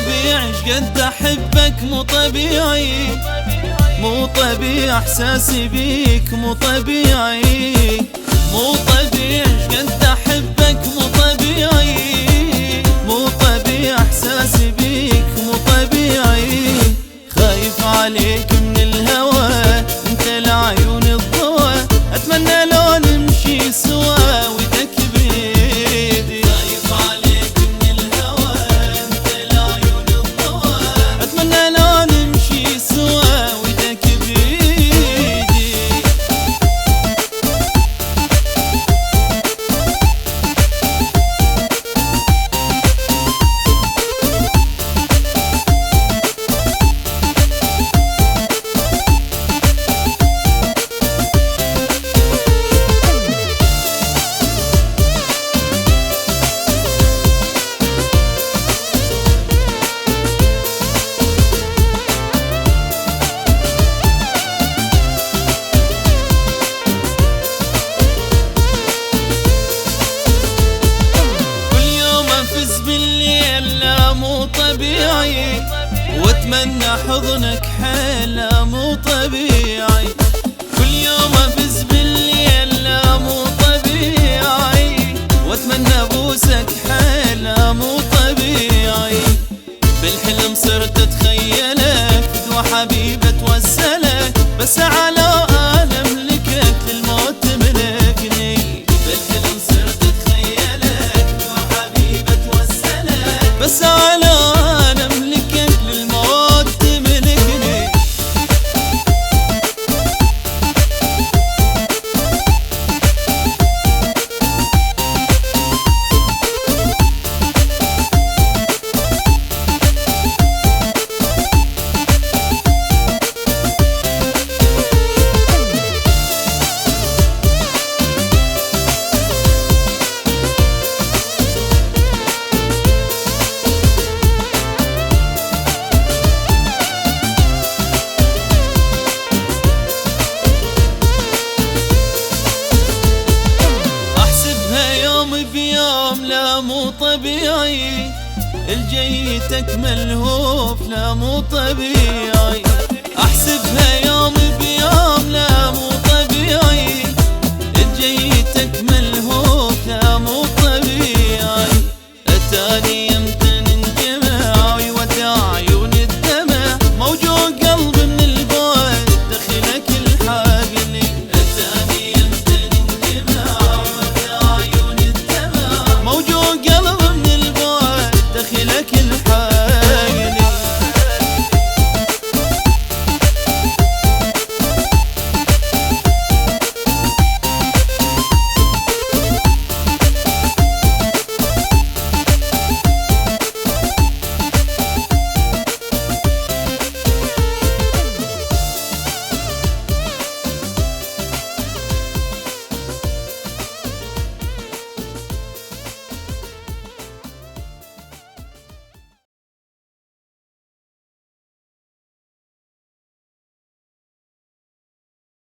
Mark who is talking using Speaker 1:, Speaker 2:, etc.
Speaker 1: طبيعي قد احبك مو طبيعي، مو طبيعي احساسي بيك مو طبيعي، مو طبيعي قد احبك مو طبيعي، مو طبيعي احساسي بيك مو طبيعي. خايف عليك من الهوى انت لعيون الضوى، اتمنى لو نمشي سوا ويدك بيدي. خايف عليك من الهوى انت لعيون الضوى، اتمنى لو نمشي سوا ويدك بيدي. طبيعي واتمنى حضنك حيل مو طبيعي، كل يوم افز بالليل لا مو طبيعي، واتمنى ابوسك حيل مو طبيعي. بالحلم صرت اتخيلك فدوى حبيبة توسلك، بس على ألم لكك للموت تملكني. بالحلم صرت اتخيلك فدوى حبيبة توسلك، بس على بيوم لا مو طبيعي، الجيتك ملهوف لا مو طبيعي. احسبها يوم بيوم لا مو